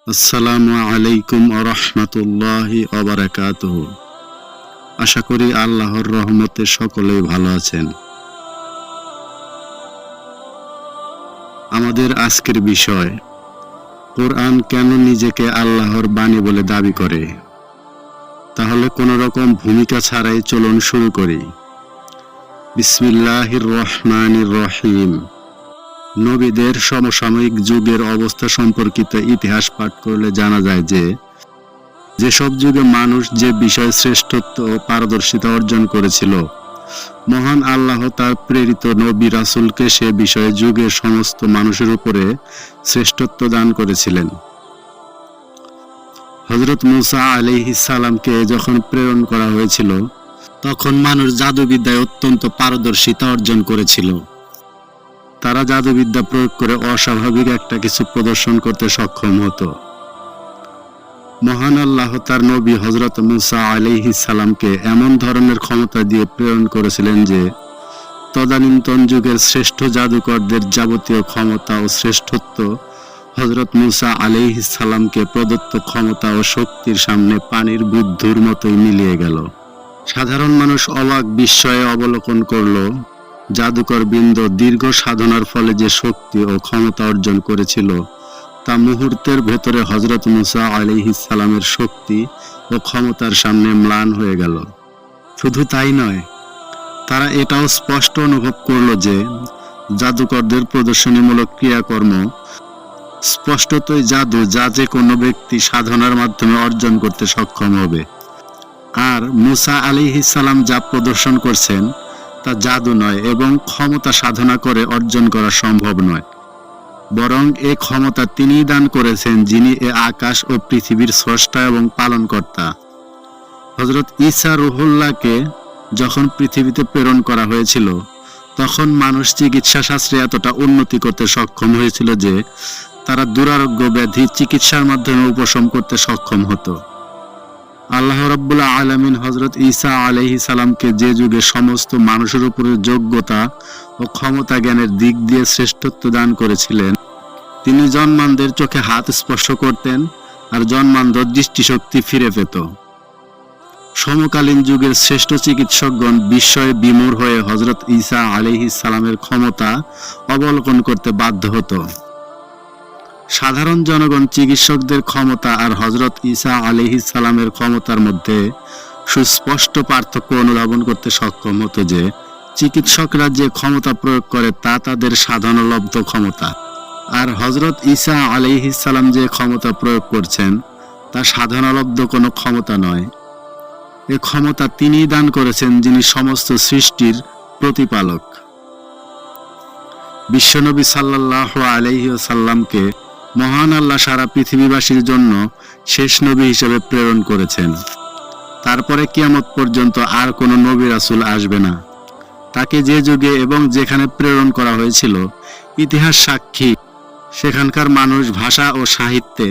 আসসালামু আলাইকুম রাহমাতুল্লাহি ওয়া বারাকাতুহু। আশা করি আল্লাহর রহমতে সকলেই ভালো আছেন। আমাদের আজকের বিষয়, কোরআন কেন নিজেকে আল্লাহর বাণী বলে দাবি করে। তাহলে কোনো রকম ভূমিকা ছাড়াই চলুন শুরু করি। বিসমিল্লাহির রহমানির রহিম। নবীদের সমসাময়িক যুগের অবস্থা সম্পর্কিত ইতিহাস পাঠ করলে জানা যায় যে যেসব যুগে মানুষ যে বিষয়ে শ্রেষ্ঠত্ব ও পারদর্শিতা অর্জন করেছিল, মহান আল্লাহ তার প্রেরিত নবী রাসূলকে সে বিষয়ে যুগের সমস্ত মানুষের উপরে শ্রেষ্ঠত্ব দান করেছিলেন। হযরত মূসা আলাইহিস সালামকে যখন প্রেরণ করা হয়েছিল, তখন মানুষ জাদুবিদ্যায় অত্যন্ত পারদর্শিতা অর্জন করেছিল। তারা জাদুবিদ্যা প্রয়োগ করে অস্বাভাবিক একটা কিছু প্রদর্শন করতে সক্ষম হতো। মহান আল্লাহ তার নবী হযরত মূসা আলাইহিস সালামকে এমন ধরনের ক্ষমতা দিয়ে প্রেরণ করেছিলেন যে তদানীন্তন যুগের শ্রেষ্ঠ জাদুকরদের যাবতীয় ক্ষমতা ও শ্রেষ্ঠত্ব হযরত মূসা আলাইহিস সালামকে প্রদত্ত ক্ষমতা ও শক্তির সামনে পানির বুদবুদের মতোই মিলিয়ে গেল। সাধারণ মানুষ অবাক বিস্ময়ে অবলোকন করল, জাদুকর বৃন্দ দীর্ঘ সাধনার ফলে যে শক্তি ও ক্ষমতা অর্জন করেছিল, তা মুহূর্তের ভেতরে হযরত মূসা আলাইহিস সালামের শক্তি ও ক্ষমতার সামনে ম্লান হয়ে গেল। শুধু তাই নয়, তারা এটাও স্পষ্ট অনুভব করল যে জাদুকরদের প্রদর্শনীমূলক ক্রিয়াকর্ম স্পষ্টতই জাদু, যা যে কোনো ব্যক্তি সাধনার মাধ্যমে অর্জন করতে সক্ষম হবে। আর মূসা আলাইহিস সালাম যা প্রদর্শন করছেন তা জাদু নয় এবং ক্ষমতা সাধনা করে অর্জন করা সম্ভব নয়, বরং এ ক্ষমতা তিনিই দান করেছেন যিনি এ আকাশ ও পৃথিবীর স্রষ্টা এবং পালনকর্তা। হযরত ঈসা রূহুল্লাহকে যখন পৃথিবীতে প্রেরণ করা হয়েছিল, তখন মানুষ চিকিৎসা শাস্ত্রে এতটা উন্নতি করতে সক্ষম হয়েছিল যে তারা দুরারোগ্য ব্যাধি চিকিৎসার মাধ্যমে উপশম করতে সক্ষম হতো। আল্লাহ রাব্বুল আলামিন হযরত ঈসা আলাইহিস সালামকে যে যুগে সমস্ত মানুষের উপরে যোগ্যতা ও ক্ষমতা জ্ঞানের দিক দিয়ে শ্রেষ্ঠত্ব দান করেছিলেন, তিনি জন্মান্ধদের চোখে হাত স্পর্শ করতেন আর জন্মান্ধর দৃষ্টিশক্তি ফিরে পেত। সমকালীন যুগের শ্রেষ্ঠ চিকিৎসকগণ বিস্ময়ে বিমূঢ় হয়ে হযরত ঈসা আলাইহিস সালামের ক্ষমতা অবলোকন করতে বাধ্য হতো। সাধারণ জনগণ চিকিৎসকদের ক্ষমতা আর হযরত ঈসা আলাইহিস সালামের ক্ষমতার মধ্যে সুস্পষ্ট পার্থক্য অনুধাবন করতে সক্ষম হতো যে চিকিৎসকরা যে ক্ষমতা প্রয়োগ করে তা তাদের সাধনলব্ধ ক্ষমতা, আর হযরত ঈসা আলাইহিস সালাম যে ক্ষমতা প্রয়োগ করছেন তা সাধনলব্ধ কোনো ক্ষমতা নয়। এ ক্ষমতা তিনিই দান করেছেন যিনি সমস্ত সৃষ্টির প্রতিপালক। বিশ্বনবী সাল্লাল্লাহু আলাইহি ওয়াসাল্লামকে মহান আল্লাহ সারা পৃথিবীবাসীর জন্য শেষ নবী হিসেবে প্রেরণ করেছেন। তারপরে কিয়ামত পর্যন্ত আর কোনো নবী রাসূল আসবে না। তাকে যে যুগে এবং যেখানে প্রেরণ করা হয়েছিল, ইতিহাস সাক্ষী সেখানকার মানুষ ভাষা ও সাহিত্যে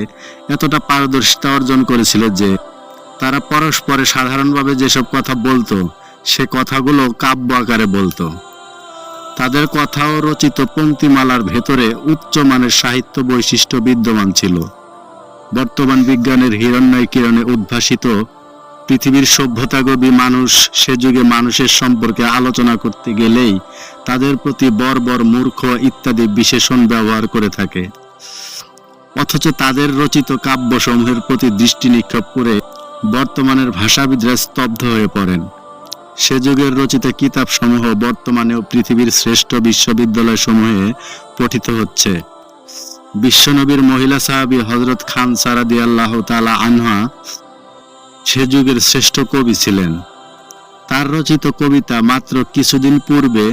এতটা পারদর্শিতা অর্জন করেছিল যে তারা পরস্পরে সাধারণভাবে যেসব কথা বলতো, সে কথাগুলো কাব্য আকারে বলতো। তাদের কথা ও রচিত পংক্তিমালার ভেতরে উচ্চমানের সাহিত্য বৈশিষ্ট্য বিদ্যমান ছিল। বর্তমান বিজ্ঞানের হিরণ্ময় কিরণে উদ্ভাসিত পৃথিবীর সভ্যতাগবী মানুষ সে যুগে মানুষের সম্পর্কে আলোচনা করতে গেলেই তাদের প্রতি বর্বর, মূর্খ ইত্যাদি বিশেষণ ব্যবহার করে থাকে। অথচ তাদের রচিত কাব্যসমূহের প্রতি দৃষ্টি নিক্ষেপ করে বর্তমানের ভাষাবিদরা স্তব্ধ হয়ে পড়েন। সে যুগের রচিত কিতাবসমূহ বর্তমানেও পৃথিবীর শ্রেষ্ঠ বিশ্ববিদ্যালয়সমূহে পঠিত হচ্ছে। বিশ্বনবীর মহিলা সাহাবী হযরত খানসা রাদিয়াল্লাহু তাআলা আনহা সে যুগের শ্রেষ্ঠ কবি ছিলেন। তার রচিত কবিতা মাত্র কিছুদিন পূর্বে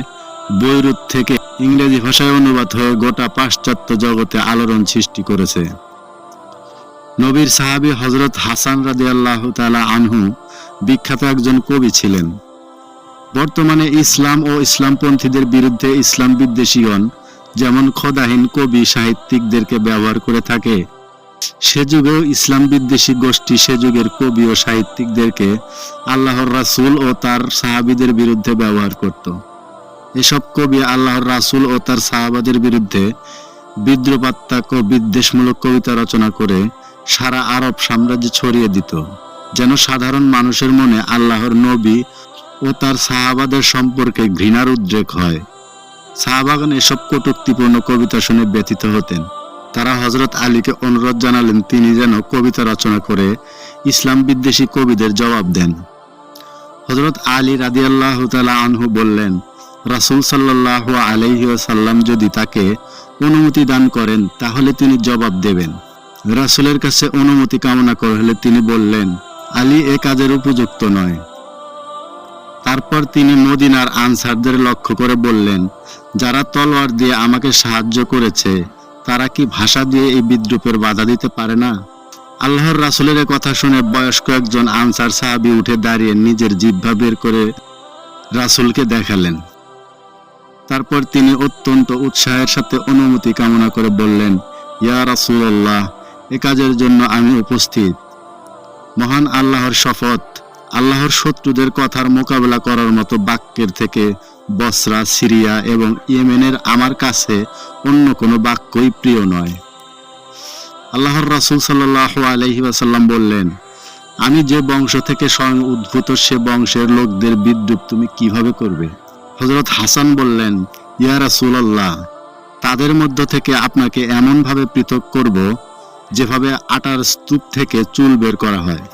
বৈরুত থেকে ইংরেজি ভাষায় অনুবাদ হয়ে গোটা পাশ্চাত্য জগতে আলোড়ন সৃষ্টি করেছে। নবীর সাহাবী হযরত হাসান রাদিয়াল্লাহু তাআলা আনহু বিখ্যাত একজন কবি ছিলেন। বর্তমানে ইসলাম ও ইসলামপন্থীদের বিরুদ্ধে ইসলাম বিদ্বেষীগণ যেমন খোদাহীন কবি সাহিত্যিকদেরকে ব্যবহার করে থাকে, সে যুগেও ইসলাম বিদ্বেষী গোষ্ঠী সে যুগের কবি ও সাহিত্যিকদেরকে আল্লাহর রাসূল ও তার সাহাবীদের বিরুদ্ধে ব্যবহার করত। এসব কবি আল্লাহর রাসূল ও তার সাহাবাদের বিরুদ্ধে বিদ্রোপাত্মক ও বিদ্বেষমূলক কবিতা রচনা করে সারা আরব সাম্রাজ্যে ছড়িয়ে দিত, যেন সাধারণ মানুষের মনে আল্লাহর নবী ও তার সাহাবাদের সম্পর্কে ঘৃণার উদ্রেক হয়। সাহাবাগণ এসব কটূক্তিপূর্ণ কবিতা শুনে ব্যথিত হতেন। তারা হযরত আলীকে অনুরোধ জানালেন তিনি যেন কবিতা রচনা করে ইসলাম বিদ্বেষী কবিদের জবাব দেন। হযরত আলী রাদিয়াল্লাহু তাআলা আনহু বললেন, রাসূল সাল্লাল্লাহু আলাইহি ওয়াসাল্লাম যদি তাকে অনুমতি দান করেন তাহলে তিনি জবাব দেবেন। রাসূলের কাছে অনুমতি কামনা করলে তিনি বললেন, আলী এ কাজের উপযুক্ত নয়। তারপর তিনি মদিনার আনসারদের লক্ষ্য করে বললেন, যারা তলোয়ার দিয়ে আমাকে সাহায্য করেছে তারা কি ভাষা দিয়ে এই বিদ্রূপের বাধা দিতে পারে না? আল্লাহর রাসূলের কথা শুনে বয়স্ক একজন আনসার সাহাবী উঠে দাঁড়িয়ে নিজের জিহ্বা বের করে রাসূলকে দেখালেন। তারপর তিনি অত্যন্ত উৎসাহের সাথে অনুমতি কামনা করে বললেন, ইয়া রাসূলুল্লাহ, এ কাজের জন্য আমি উপস্থিত। মহান আল্লাহর শপথ, আল্লাহর শত্রুদের কথার মোকাবেলা করার মতো বাক্যের থেকে বসরা, সিরিয়া এবং ইয়েমেনের আমার কাছে অন্য কোনো বাক্যই প্রিয় নয়। আল্লাহর রাসূল সাল্লাল্লাহু আলাইহি ওয়াসাল্লাম বললেন, আমি যে বংশ থেকে স্বয়ং উদ্ভূত সে বংশের লোকদের বিদ্রূপ তুমি কিভাবে করবে? হযরত হাসান বললেন, ইয়া রাসূলুল্লাহ, তাদের মধ্য থেকে আপনাকে এমনভাবে পৃথক করব যেভাবে আটার স্তূপ থেকে চুল বের করা হয়।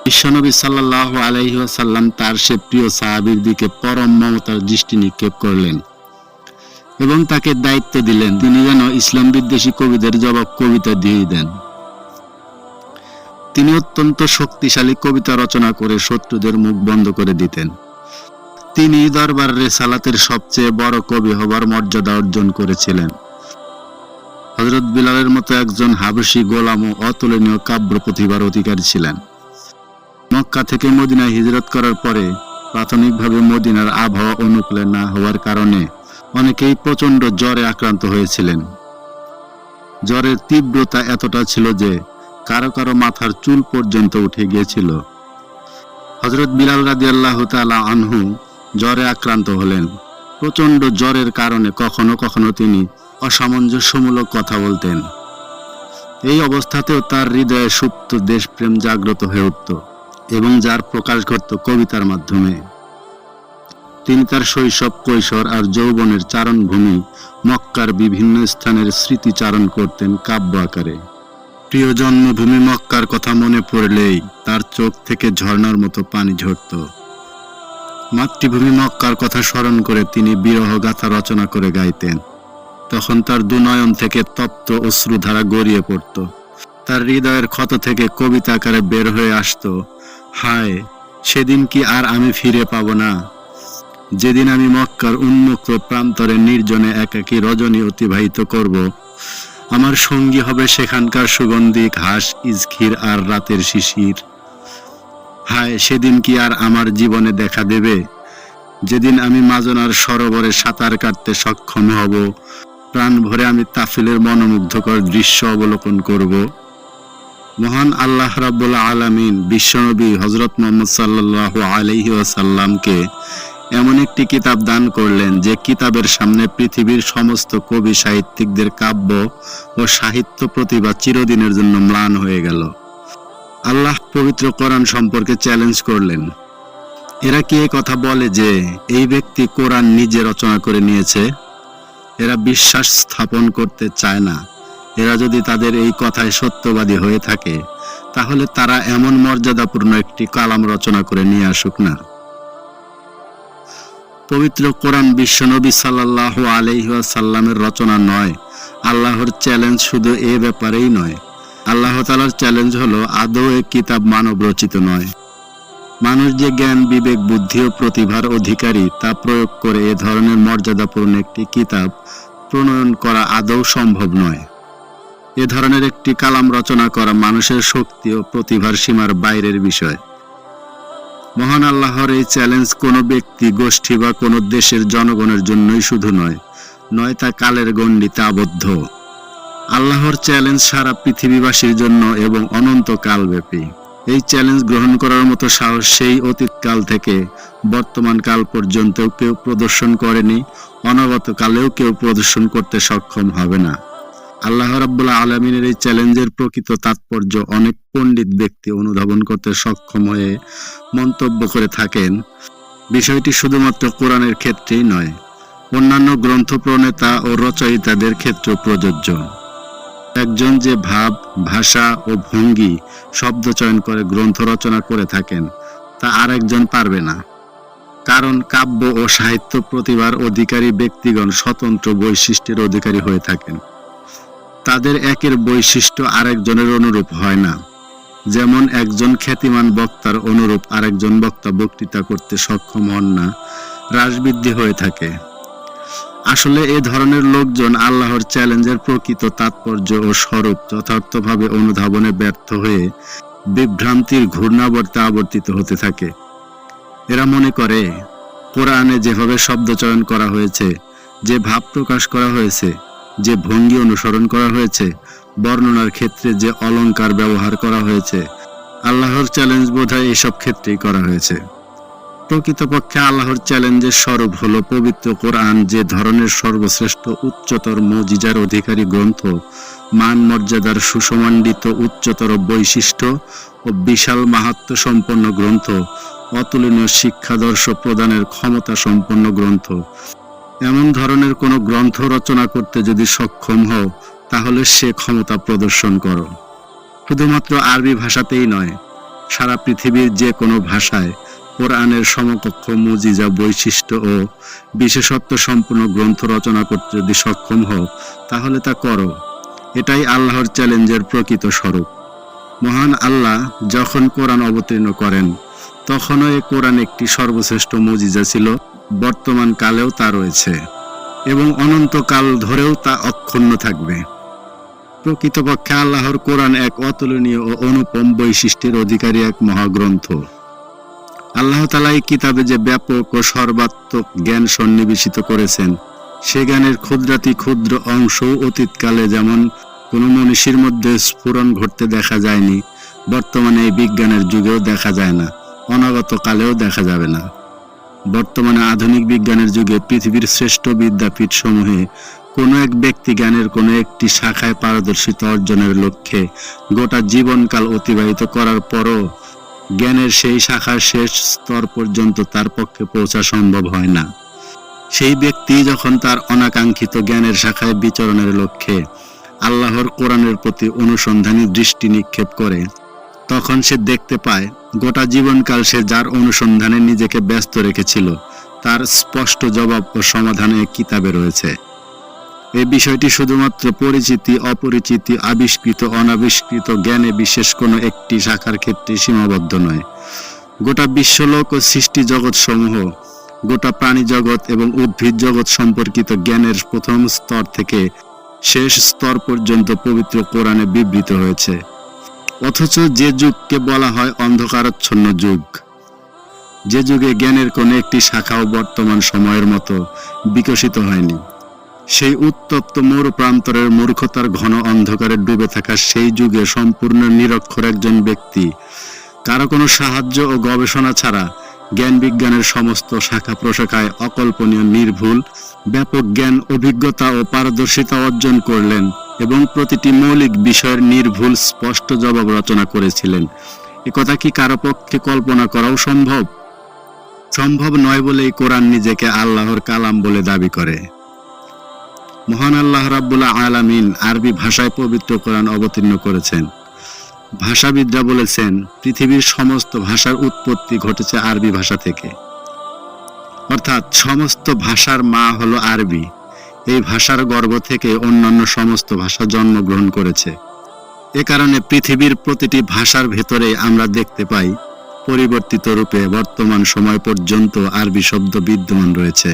বিশ্বনবী সাল্লাল্লাহু আলাইহি ওয়াসাল্লাম তার সে প্রিয় সাহাবীর দিকে পরম মমতার দৃষ্টি নিক্ষেপ করলেন এবং তাকে দায়িত্ব দিলেন তিনি যেন ইসলাম বিদ্বেষী কবিদের জবাব কবিতা দিয়ে দেন। তিনি অত্যন্ত শক্তিশালী কবিতা রচনা করে শত্রুদের মুখ বন্ধ করে দিতেন। তিনি দরবার রেসালাতের সবচেয়ে বড় কবি হবার মর্যাদা অর্জন করেছিলেন। হযরত বিলালের মতো একজন হাবশী গোলামও অতুলনীয় কাব্য প্রতিভার অধিকারী ছিলেন। মক্কা থেকে মদিনায় হিজরত করার পরে প্রাথমিকভাবে মদিনার আবহাওয়া অনুকূলে না হওয়ার কারণে অনেকেই প্রচন্ড জ্বরে আক্রান্ত হয়েছিলেন। জ্বরের তীব্রতা এতটা ছিল যে কারো কারো মাথার চুল পর্যন্ত উঠে গিয়েছিল। হযরত বিলাল রাদিয়াল্লাহু তাআলা আনহু জ্বরে আক্রান্ত হলেন। প্রচন্ড জ্বরের কারণে কখনো কখনো তিনি অসামঞ্জস্যমূলক কথা বলতেন। এই অবস্থাতেও তার হৃদয়ে সুপ্ত দেশপ্রেম জাগ্রত হয়ে উঠত এবং যার প্রকাশ ঘটত কবিতার মাধ্যমে। তিনি তার শৈশব, কৈশোর আর যৌবনের চারণভূমি মক্কার বিভিন্ন স্থানের স্মৃতিচারণ করতেন কাব্য আকারে। প্রিয় জন্মভূমি মক্কার কথা মনে পড়লেই তার চোখ থেকে ঝর্ণার মতো পানি ঝরত। মাতৃভূমি মক্কার কথা স্মরণ করে তিনি বিরহ গাথা রচনা করে গাইতেন। তখন তার দুনয়ন থেকে তপ্ত অশ্রুধারা গড়িয়ে পড়ত। তার হৃদয়ের ক্ষত থেকে কবিতা আকারে বের হয়ে আসত, হায় সেদিন কি আর আমি ফিরে পাব না, যেদিন আমি মক্কার উন্মুক্ত প্রান্তরে নির্জনে একাকী রজনী অতিবাহিত করব। আমার সঙ্গী হবে সেখানকার সুগন্ধি ঘাস, ইজখির আর রাতের শিশির। হায় সেদিন কি আর আমার জীবনে দেখা দেবে, যেদিন আমি মাজনার সরোবরে সাঁতার কাটতে সক্ষম হব, প্রাণ ভরে আমি তাফিলের মনোমুগ্ধকর দৃশ্য অবলোকন করব। মহান আল্লাহ রাব্বুল আলামিন বিশ্বনবী হযরত মুহাম্মদ সাল্লাল্লাহু আলাইহি ওয়াসাল্লামকে এমন একটি কিতাব দান করলেন যে কিতাবের সামনে পৃথিবীর সমস্ত কবি সাহিত্যিকদের কাব্য ও সাহিত্য প্রতিভা চিরদিনের জন্য ম্লান হয়ে গেল। আল্লাহ পবিত্র কোরআন সম্পর্কে চ্যালেঞ্জ করলেন। এরা কি এই কথা বলে যে এই ব্যক্তি কোরআন নিজে রচনা করে নিয়েছে? এরা বিশ্বাস স্থাপন করতে চায় না। এরা যদি তাদের এই কথায় সত্যবাদী হয়ে থাকে তাহলে তারা এমন মর্যাদাপূর্ণ একটি কালাম রচনা করে নিয়ে আসুক না। পবিত্র কোরআন বিশ্বনবী সাল্লাল্লাহু আলাইহি ওয়াসাল্লামের রচনা নয়। আল্লাহর চ্যালেঞ্জ শুধু এ ব্যাপারেই নয়, আল্লাহ তাআলার চ্যালেঞ্জ হলো আদৌ এ কিতাব মানব রচিত নয়। মানুষ যে জ্ঞান, বিবেক, বুদ্ধি ও প্রতিভার অধিকারী তা প্রয়োগ করে এ ধরনের মর্যাদাপূর্ণ একটি কিতাব প্রণয়ন করা আদৌ সম্ভব নয়। এ ধরনের একটি কালাম রচনা করা মানুষের শক্তি ও প্রতিভার সীমার বাইরের বিষয়। মহান আল্লাহর এই চ্যালেঞ্জ কোনো ব্যক্তি, গোষ্ঠী বা কোনো দেশের জনগণের জন্যই শুধু নয় তা কালের গণ্ডিতে আবদ্ধ। আল্লাহর চ্যালেঞ্জ সারা পৃথিবীবাসীর জন্য এবং অনন্তকালব্যাপী। এই চ্যালেঞ্জ গ্রহণ করার মতো সাহস সেই অতীতকাল থেকে বর্তমান কাল পর্যন্ত কেউ প্রদর্শন করেনি, অনাগত কালেও কেউ প্রদর্শন করতে সক্ষম হবে না। আল্লাহ রাব্বুল আলামিনের এই চ্যালেঞ্জের প্রকৃত তাৎপর্য অনেক পণ্ডিত ব্যক্তি অনুধাবন করতে সক্ষম হয়ে মন্তব্য করে থাকেন। বিষয়টি শুধুমাত্র কোরআনের ক্ষেত্রেই নয়, অন্যান্য গ্রন্থ প্রণেতা ও রচয়িতাদের ক্ষেত্রেও প্রযোজ্য। একজন যে ভাব, ভাষা ও ভঙ্গি শব্দ চয়ন করে গ্রন্থ রচনা করে থাকেন, তা আরেকজন পারবে না। কারণ কাব্য ও সাহিত্য প্রতিভার অধিকারী ব্যক্তিগণ স্বতন্ত্র বৈশিষ্ট্যের অধিকারী হয়ে থাকেন। তাদের একের বৈশিষ্ট্য আরেকজনের অনুরূপ হয় না। যেমন একজন খ্যাতিমান বক্তার অনুরূপ আরেকজন বক্তা বক্তৃতা করতে সক্ষম হন না, হ্রাসবৃদ্ধি হয়ে থাকে। আসলে এ ধরনের লোকজন আল্লাহর চ্যালেঞ্জের প্রকৃত তাৎপর্য ও স্বরূপ যথার্থভাবে অনুধাবনে ব্যর্থ হয়ে বিভ্রান্তির ঘূর্ণাবর্তে আবর্তিত হতে থাকে। এরা মনে করে কোরআনে যেভাবে শব্দ চয়ন করা হয়েছে, যে ভাব প্রকাশ করা হয়েছে, যে ভঙ্গি অনুসরণ করা হয়েছে, বর্ণনার ক্ষেত্রে যে অলংকার ব্যবহার করা হয়েছে, আল্লাহর চ্যালেঞ্জ বোধহয় এসব ক্ষেত্রেই করা হয়েছে। প্রকৃতপক্ষে আল্লাহর চ্যালেঞ্জের স্বরূপ হলো পবিত্র কোরআন, যে ধরনের সর্বশ্রেষ্ঠ উচ্চতর মুজিজার অধিকারী গ্রন্থ, মান মর্যাদার সুসমণ্ডিত উচ্চতর বৈশিষ্ট্য ও বিশাল মাহাত্ম্য সম্পন্ন গ্রন্থ, অতুলনীয় শিক্ষাদর্শ প্রদানের ক্ষমতা সম্পন্ন গ্রন্থ। এমন ধরনের কোনো গ্রন্থ রচনা করতে যদি সক্ষম হও, তাহলে সে ক্ষমতা প্রদর্শন করো। শুধুমাত্র আরবি ভাষাতেই নয়, সারা পৃথিবীর যে কোনো ভাষায় কোরআনের সমকক্ষ মুজিজা বৈশিষ্ট্য ও বিশেষত্ব সম্পূর্ণ গ্রন্থ রচনা করতে যদি সক্ষম হও, তাহলে তা করো। এটাই আল্লাহর চ্যালেঞ্জের প্রকৃত স্বরূপ। মহান আল্লাহ যখন কোরআন অবতীর্ণ করেন, তখনও এ কোরআন একটি সর্বশ্রেষ্ঠ মুজিজা ছিল, বর্তমান কালেও তা রয়েছে এবং অনন্তকাল ধরেও তা অক্ষুণ্ণ থাকবে। প্রকৃতপক্ষে আল্লাহর কোরআন এক অতুলনীয় ও অনুপম বৈশিষ্ট্যের অধিকারী এক মহাগ্রন্থ। আল্লাহ তাআলা এই কিতাবে যে ব্যাপক ও সর্বাত্মক জ্ঞান সন্নিবেশিত করেছেন, সে জ্ঞানের ক্ষুদ্রাতি ক্ষুদ্র অংশও অতীতকালে যেমন কোনো মনীষীর মধ্যে স্ফুরণ ঘটতে দেখা যায়নি, বর্তমানে এই বিজ্ঞানের যুগেও দেখা যায় না, অনাগত কালেও দেখা যাবে না। বর্তমানে আধুনিক বিজ্ঞানের যুগে পৃথিবীর শ্রেষ্ঠ বিদ্যাপীঠ সমূহে কোনো এক ব্যক্তি জ্ঞানের কোনো একটি শাখায় পারদর্শিতা অর্জনের লক্ষ্যে গোটা জীবনকাল অতিবাহিত করার পরও জ্ঞানের সেই শাখার শেষ স্তর পর্যন্ত তার পক্ষে পৌঁছা সম্ভব হয় না। সেই ব্যক্তি যখন তার অনাকাঙ্ক্ষিত জ্ঞানের শাখায় বিচরণের লক্ষ্যে আল্লাহর কোরআনের প্রতি অনুসন্ধানী দৃষ্টি নিক্ষেপ করে, তখন সে দেখতে পায় গোটা জীবনকাল সে যার অনুসন্ধানে নিজেকে ব্যস্ত রেখেছিল, তার স্পষ্ট জবাব ও সমাধান এই কিতাবে রয়েছে। এই বিষয়টি শুধুমাত্র পরিচিতি, অপরিচিতি, আবিষ্কৃত, অনাবিষ্কৃত জ্ঞানে বিশেষ কোনো একটি শাখার ক্ষেত্রে সীমাবদ্ধ নয়। গোটা বিশ্বলোক ও সৃষ্টি জগৎ সমূহ, গোটা প্রাণী জগৎ এবং উদ্ভিদ জগৎ সম্পর্কিত জ্ঞানের প্রথম স্তর থেকে শেষ স্তর পর্যন্ত পবিত্র কোরআনে বিবৃত হয়েছে। অথচ যে যুগকে বলা হয় অন্ধকারাচ্ছন্ন যুগ, যে যুগে জ্ঞানের কোনো একটি শাখাও বর্তমান সময়ের মতো বিকশিত হয়নি, সেই উত্তপ্ত মরুপ্রান্তরের মূর্খতার ঘন অন্ধকারে ডুবে থাকা সেই যুগে সম্পূর্ণ নিরক্ষর একজন ব্যক্তি কারো কোনো সাহায্য ও গবেষণা ছাড়া জ্ঞান বিজ্ঞানের সমস্ত শাখা প্রশাখায় অকল্পনীয় নির্ভুল ব্যাপক জ্ঞান, অভিজ্ঞতা ও পারদর্শিতা অর্জন করলেন এবং প্রতিটি মৌলিক বিষয়ের নির্ভুল স্পষ্ট জবাব রচনা করেছিলেন। একথা কি কারো পক্ষে কল্পনা করাও সম্ভব? সম্ভব নয় বলেই কোরআন নিজেকে আল্লাহর কালাম বলে দাবি করে। মহান আল্লাহ রাব্বুল আলামিন আরবি ভাষায় পবিত্র কোরআন অবতীর্ণ করেছেন। ভাষাবিদরা বলেছেন, পৃথিবীর সমস্ত ভাষার উৎপত্তি ঘটেছে আরবি ভাষা থেকে, অর্থাৎ সমস্ত ভাষার মা হলো আরবি। এই ভাষার গর্ভ থেকে অন্যান্য সমস্ত ভাষা জন্মগ্রহণ করেছে। এ কারণে পৃথিবীর প্রতিটি ভাষার ভেতরে আমরা দেখতে পাই পরিবর্তিত রূপে বর্তমান সময় পর্যন্ত আরবি শব্দ বিদ্যমান রয়েছে।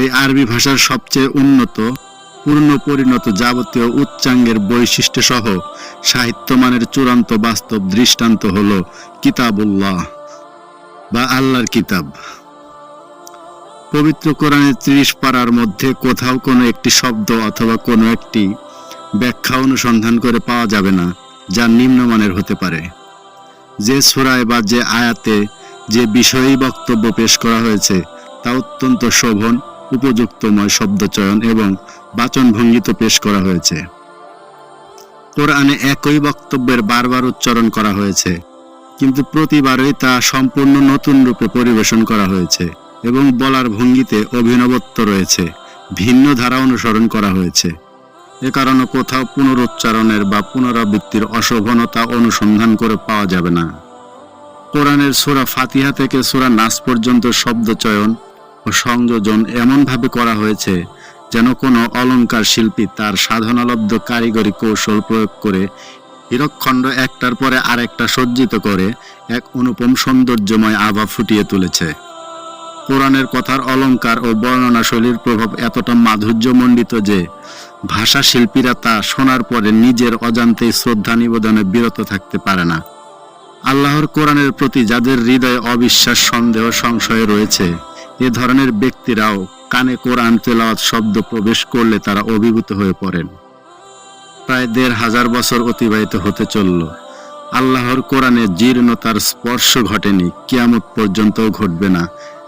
এই আরবি ভাষার সবচেয়ে উন্নত, পূর্ণ পরিণত যাবতীয় উচ্চাঙ্গের বৈশিষ্ট্য সহ সাহিত্যমানের চূড়ান্ত বাস্তব দৃষ্টান্ত হল কিতাবুল্লাহ বা আল্লাহর কিতাব। পবিত্র কোরআনের ৩০ পারার মধ্যে কোথাও কোনো একটি শব্দ অথবা কোনো একটি ব্যাখ্যা অনুসন্ধান করে পাওয়া যাবে না যা নিম্নমানের হতে পারে। যে সূরায় বা যে আয়াতে যে বিষয়েই বক্তব্য পেশ করা হয়েছে তা অত্যন্ত শোভন, উপযুক্তময় শব্দচয়ন এবং বাচনভঙ্গিতে পেশ করা হয়েছে। কোরআনে একই বক্তব্যের বারবার উচ্চারণ করা হয়েছে, কিন্তু প্রতিবারই তা সম্পূর্ণ নতুন রূপে পরিবেশন করা হয়েছে এবং বলার ভঙ্গিতে অভিনবত্ব রয়েছে, ভিন্ন ধারা অনুসরণ করা হয়েছে। এ কারণে কোথাও পুনরুচ্চারণের বা পুনরাবৃত্তির অশোভনতা অনুসন্ধান করে পাওয়া যাবে না। কোরআনের সূরা ফাতিহা থেকে সূরা নাস পর্যন্ত শব্দচয়ন ও সংযোজন এমনভাবে করা হয়েছে যেন কোনো অলংকার শিল্পী তার সাধনালব্ধ কারিগরি কৌশল প্রয়োগ করে হীরকখণ্ড একটার পরে আরেকটা সজ্জিত করে এক অনুপম সৌন্দর্যময় আভা ফুটিয়ে তুলেছে। কোরআনের কথার অলংকার ও বর্ণনা শৈলীর প্রভাব এতটা মাধুর্যমণ্ডিত যে ভাষা শিল্পীরা তা শোনার পরে নিজের অজান্তেই শ্রদ্ধা নিবেদনে বিরত থাকতে পারে না। আল্লাহর কোরআনের প্রতি যাদের হৃদয়ে অবিশ্বাস, সন্দেহ, সংশয় রয়েছে, এ ধরনের ব্যক্তিরাও কানে কোরআন তেলাওয়াত শব্দ প্রবেশ করলে তারা অভিভূত হয়ে পড়েন। প্রায় ১৫০০ বছর অতিবাহিত হতে চলল। আল্লাহর কোরআনে জীর্ণতার স্পর্শ ঘটেনি, কিয়ামত পর্যন্তও ঘটবে না,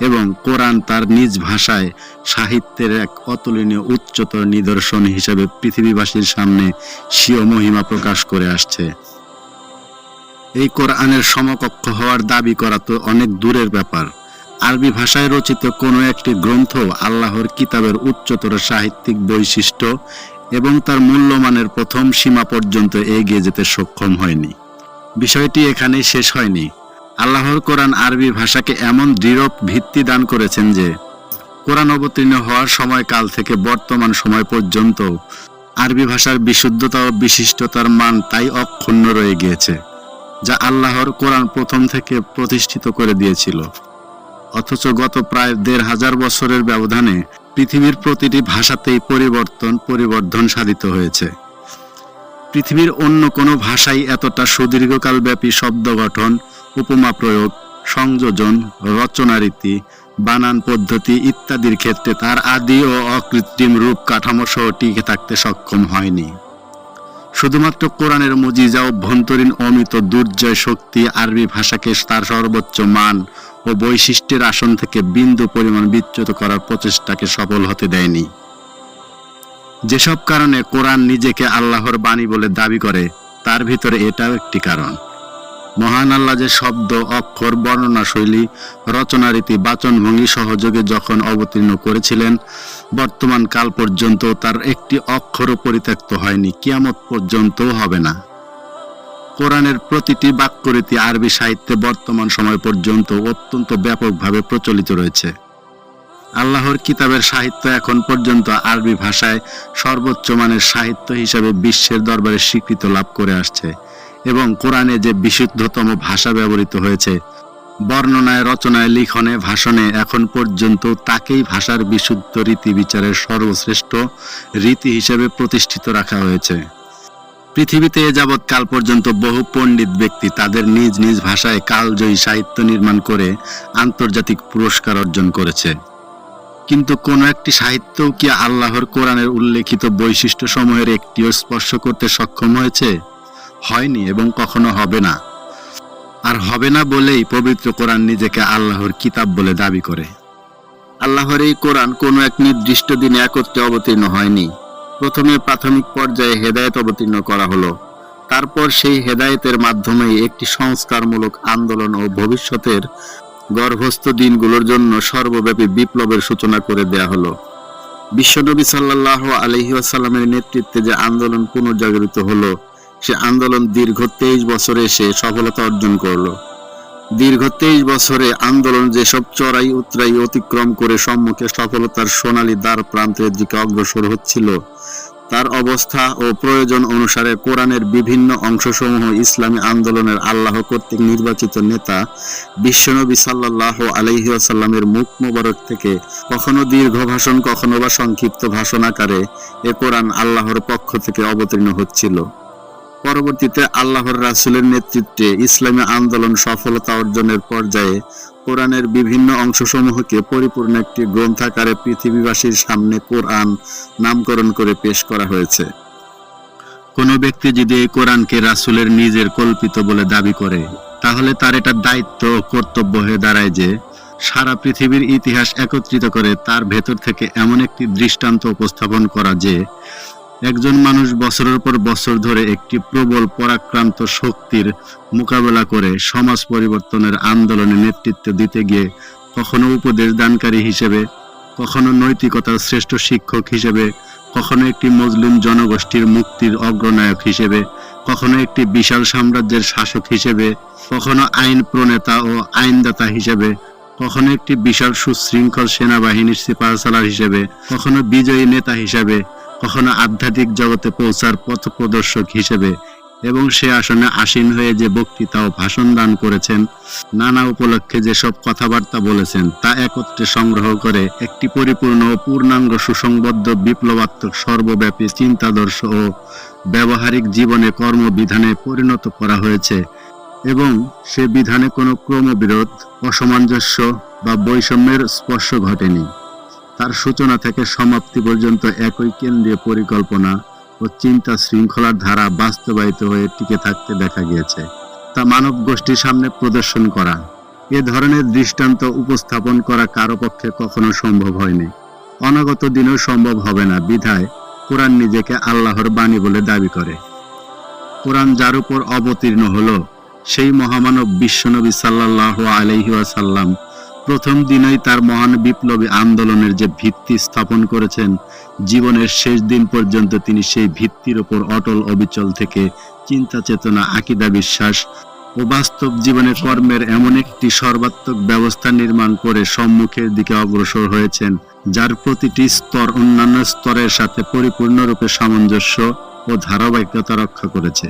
এবং কোরআন তার নিজ ভাষায় সাহিত্যের এক অতুলনীয় উচ্চতর নিদর্শন হিসেবে পৃথিবীবাসীর সামনে স্বীয় মহিমা প্রকাশ করে আসছে। এই কোরআনের সমকক্ষ হওয়ার দাবি করা তো অনেক দূরের ব্যাপার। আরবি ভাষায় রচিত কোনো একটি গ্রন্থ আল্লাহর কিতাবের উচ্চতর সাহিত্যিক বৈশিষ্ট্য এবং তার মূল্যমানের প্রথম সীমা পর্যন্ত এগিয়ে যেতে সক্ষম হয়নি। বিষয়টি এখানেই শেষ হয়নি। আল্লাহর কোরআন আরবি ভাষাকে এমন দৃঢ় ভিত্তি দান করেছেন যে কোরআন অবতীর্ণ হওয়ার সময়কাল থেকে বর্তমান সময় পর্যন্ত আরবি ভাষার বিশুদ্ধতা ও বিশিষ্টতার মান তাই অক্ষুণ্ণ রয়ে গিয়েছে, যা আল্লাহর কোরআন প্রথম থেকে প্রতিষ্ঠিত করে দিয়েছিল। অথচ গত প্রায় ১৫০০ বছরের ব্যবধানে পৃথিবীর প্রতিটি ভাষাতেই পরিবর্ধন সাধিত হয়েছে। পৃথিবীর অন্য কোনো ভাষাই এতটা সুদীর্ঘকাল ব্যাপী শব্দ গঠন, উপমা প্রয়োগ, সংযোজন, রচনারীতি, বানান পদ্ধতি ইত্যাদির ক্ষেত্রে তার আদি ও অকৃত্রিম রূপ কাঠামো সহ টিকে থাকতে সক্ষম হয়নি। শুধুমাত্র কোরআনের মুজিজা অভ্যন্তরীণ অমিত দুর্জয় শক্তি আরবি ভাষাকে তার সর্বোচ্চ মান ও বৈশিষ্ট্যের আসন থেকে বিন্দু পরিমাণ বিচ্যুত করার প্রচেষ্টাকে সফল হতে দেয়নি। যেসব কারণে কোরআন নিজেকে আল্লাহর বাণী বলে দাবি করে, তার ভিতরে এটাও একটি কারণ। মহান আল্লাহ যে শব্দ, অক্ষর, বর্ণনা শৈলী, রচনারীতি, বাচনভঙ্গি সহযোগে যখন অবতীর্ণ করেছিলেন, বর্তমান কাল পর্যন্ত তার একটি অক্ষরও পরিত্যক্ত হয়নি, কিয়ামত পর্যন্তও হবে না। কোরআনের প্রতিটি বাক্যরীতি আরবি সাহিত্যে বর্তমান সময় পর্যন্ত অত্যন্ত ব্যাপকভাবে প্রচলিত রয়েছে। আল্লাহর কিতাবের সাহিত্য এখন পর্যন্ত আরবি ভাষায় সর্বোচ্চ মানের সাহিত্য হিসাবে বিশ্বের দরবারে স্বীকৃতি লাভ করে আসছে, এবং কোরআনে যে বিশুদ্ধতম ভাষা ব্যবহৃত হয়েছে, বর্ণনায়, রচনায়, লিখনে, ভাষণে এখন পর্যন্ত তাকেই ভাষার বিশুদ্ধ রীতি বিচারের সর্বশ্রেষ্ঠ রীতি হিসেবে প্রতিষ্ঠিত রাখা হয়েছে। পৃথিবীতে এ যাবৎ কাল পর্যন্ত বহু পণ্ডিত ব্যক্তি তাদের নিজ নিজ ভাষায় কালজয়ী সাহিত্য নির্মাণ করে আন্তর্জাতিক পুরস্কার অর্জন করেছে, কিন্তু কোন একটি সাহিত্যও কি আল্লাহর কোরআনের উল্লেখিত বৈশিষ্ট্য সমূহের একটিও স্পর্শ করতে সক্ষম হয়েছে? হয়নি, এবং কখনো হবে না। আর হবে না বলেই পবিত্র কোরআন নিজেকে আল্লাহর কিতাব বলে দাবি করে। আল্লাহর এই কোরআন কোনো এক নির্দিষ্ট দিনে একত্রে অবতীর্ণ হয়নি। প্রথমে প্রাথমিক পর্যায়ে হেদায়েত অবতীর্ণ করা হলো, তারপর সেই হেদায়েতের মাধ্যমেই একটি সংস্কারমূলক আন্দোলন ও ভবিষ্যতের গর্ভস্থ দিনগুলোর জন্য সর্বব্যাপী বিপ্লবের সূচনা করে দেয়া হলো। বিশ্বনবী সাল্লাল্লাহু আলাইহি ওয়াসাল্লামের নেতৃত্বে যে আন্দোলন পুনর্জাগরিত হলো, সে আন্দোলন দীর্ঘ 23 বছরে এসে সফলতা অর্জন করলো। দীর্ঘ 23 বছরে আন্দোলন যেসব চড়াই উতরাই অতিক্রম করে সম্মুখে সফলতার সোনালী দ্বার প্রান্তের দিকে অগ্রসর হচ্ছিল, তার অবস্থা ও প্রয়োজন অনুসারে কোরআনের বিভিন্ন অংশসমূহ ইসলামী আন্দোলনের আল্লাহ কর্তৃক নির্বাচিত নেতা বিশ্বনবী সাল্লাল্লাহু আলাইহি ওয়াসাল্লামের মুখ মোবারক থেকে কখনো দীর্ঘ ভাষণ, কখনো বা সংক্ষিপ্ত ভাষণ আকারে এ কোরআন আল্লাহর পক্ষ থেকে অবতীর্ণ হচ্ছিল। পরবর্তীতে আল্লাহর রাসূলের নেতৃত্বে ইসলামী আন্দোলন সফলতা অর্জনের পর্যায়ে কোরআনের বিভিন্ন অংশসমূহকে পরিপূর্ণ একটি গ্রন্থাকারে পৃথিবীবাসীর সামনে কোরআন নামকরণ করে পেশ করা হয়েছে। কোনো ব্যক্তি যদি এই কোরআনকে রাসূলের নিজের কল্পিত বলে দাবি করে, তাহলে তার এটা দায়িত্ব ও কর্তব্য হয়ে দাঁড়ায় যে সারা পৃথিবীর ইতিহাস একত্রিত করে তার ভেতর থেকে এমন একটি দৃষ্টান্ত উপস্থাপন করা যে একজন মানুষ বছরের পর বছর ধরে একটি প্রবল পরাক্রান্ত শক্তির মোকাবেলা করে সমাজ পরিবর্তনের আন্দোলনে নেতৃত্ব দিতে গিয়ে কখনো উপদেশ দানকারী হিসেবে, কখনো নৈতিকতার শ্রেষ্ঠ শিক্ষক হিসেবে, কখনো একটি মুসলিম জনগোষ্ঠীর মুক্তির অগ্রনায়ক হিসেবে, কখনো একটি বিশাল সাম্রাজ্যের শাসক হিসেবে, কখনো আইন প্রণেতা ও আইনদাতা হিসেবে, কখনো একটি বিশাল সুশৃঙ্খল সেনাবাহিনীর সিপাহসালার হিসেবে, কখনো বিজয়ী নেতা হিসেবে, কখনো আধ্যাত্মিক জগতে পৌঁছার পথপ্রদর্শক হিসেবে, এবং সে আসনে আসীন হয়ে যে বক্তৃতা ও ভাষণ দান করেছেন, নানা উপলক্ষে যেসব কথাবার্তা বলেছেন, তা একত্রে সংগ্রহ করে একটি পরিপূর্ণ ও পূর্ণাঙ্গ সুসংবদ্ধ বিপ্লবাত্মক সর্বব্যাপী চিন্তাদর্শ ও ব্যবহারিক জীবনে কর্মবিধানে পরিণত করা হয়েছে, এবং সে বিধানে কোনো ক্রমবিরোধ, অসামঞ্জস্য বা বৈষম্যের স্পর্শ ঘটেনি। তার সূচনা থেকে সমাপ্তি পর্যন্ত একই কেন্দ্রীয় পরিকল্পনা ও চিন্তা শৃঙ্খলার ধারা বাস্তবায়িত হয়ে টিকে থাকতে দেখা গিয়েছে, তা মানব গোষ্ঠীর সামনে প্রদর্শন করা। এ ধরনের দৃষ্টান্ত উপস্থাপন করা কারো পক্ষে কখনো সম্ভব হয়নি, অনাগত দিনেও সম্ভব হবে না। বিধায় কোরআন নিজেকে আল্লাহর বাণী বলে দাবি করে। কোরআন যার উপর অবতীর্ণ হলো, সেই মহামানব বিশ্বনবী সাল্লাল্লাহু আলাইহি ওয়াসাল্লাম প্রথম দিনেই তার মহান বিপ্লবী আন্দোলনের যে ভিত্তি স্থাপন করেছেন, জীবনের শেষ দিন পর্যন্ত তিনি সেই ভিত্তির উপর অটল অবিচল থেকে চিন্তা চেতনা, আকীদা, বিশ্বাস ও বাস্তব জীবনে কর্মের এমন একটি সর্বাত্মক ব্যবস্থা নির্মাণ করে সম্মুখের দিকে অগ্রসর হয়েছেন, যার প্রতিটি স্তর অন্যান্য স্তরের সাথে পরিপূর্ণরূপে সামঞ্জস্য ও ধারাবাহিকতা রক্ষা করেছে।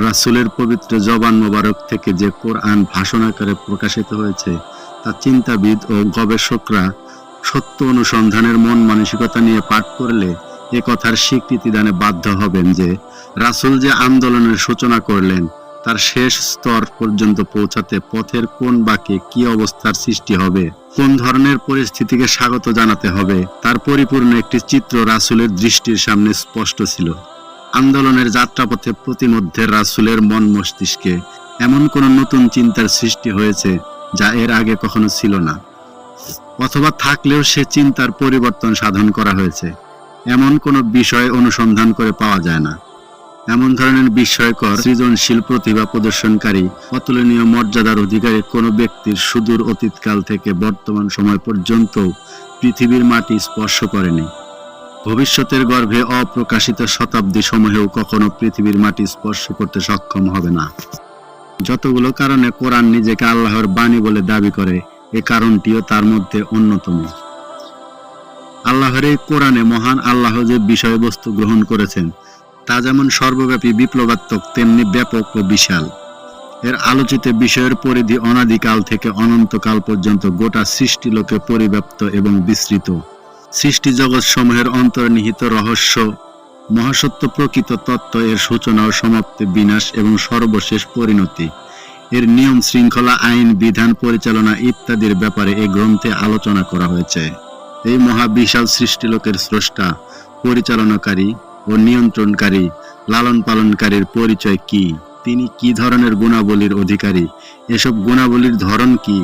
রাসূলের পবিত্র জবান মোবারক থেকে যে কোরআন ভাষণ আকারে প্রকাশিত হয়েছে, তা চিন্তাবিদ ও গবেষকরা সত্য অনুসন্ধানের মন মানসিকতা নিয়ে পাঠ করলে এ কথার স্বীকৃতি দানে বাধ্য হবেন যে রাসূল যে আন্দোলনের সূচনা করলেন, তার শেষ স্তর পর্যন্ত পৌঁছাতে পথের কোন বাঁকে কি অবস্থার সৃষ্টি হবে, কোন ধরনের পরিস্থিতিকে স্বাগত জানাতে হবে, তার পরিপূর্ণ একটি চিত্র রাসূলের দৃষ্টির সামনে স্পষ্ট ছিল। আন্দোলনের যাত্রাপথে প্রতিমধ্যে রাসূলের মন মস্তিষ্কে এমন কোন নতুন চিন্তার সৃষ্টি হয়েছে যা এর আগে কখনো ছিল না, অথবা থাকলেও সে চিন্তার পরিবর্তন সাধন করা হয়েছে, এমন কোনো বিষয় অনুসন্ধান করে পাওয়া যায় না। এমন ধরনের বিস্ময়কর সৃজনশীল প্রতিভা প্রদর্শনকারী, অতুলনীয় মর্যাদার অধিকারী কোনো ব্যক্তির সুদূর অতীতকাল থেকে বর্তমান সময় পর্যন্ত পৃথিবীর মাটি স্পর্শ করেনি। ভবিষ্যতের গর্ভে অপ্রকাশিত শতাব্দী সমূহেও কখনো পৃথিবীর মাটি স্পর্শ করতে সক্ষম হবে না। যতগুলো কারণে কোরআন নিজেকে আল্লাহর বাণী বলে দাবি করে, এ কারণটিও তার মধ্যে অন্যতম। আল্লাহর এই কোরআনে মহান আল্লাহ যে বিষয়বস্তু গ্রহণ করেছেন, তা যেমন সর্বব্যাপী বিপ্লবাত্মক, তেমনি ব্যাপক ও বিশাল। এর আলোচিত বিষয়ের পরিধি অনাদিকাল থেকে অনন্তকাল পর্যন্ত গোটা সৃষ্টিলোকে পরিব্যাপ্ত এবং বিস্তৃত। সৃষ্টি জগৎ সমূহের অন্তর্নিহিত রহস্য, মহাসত্য, প্রকৃত তত্ত্ব, এর সূচনা ও সমাপ্তি, বিনাশ এবং সর্বশেষ পরিণতি, এর নিয়ম শৃঙ্খলা, আইন বিধান, পরিচালনা ইত্যাদির ব্যাপারে এই গ্রন্থে আলোচনা করা হয়েছে। এই মহাবিশাল সৃষ্টিলোকের স্রষ্টা, পরিচালনাকারী ও নিয়ন্ত্রণকারী, লালন পালনকারীর পরিচয় কি, তিনি কি ধরনের গুণাবলীর অধিকারী, এসব গুণাবলীর ধরন কি,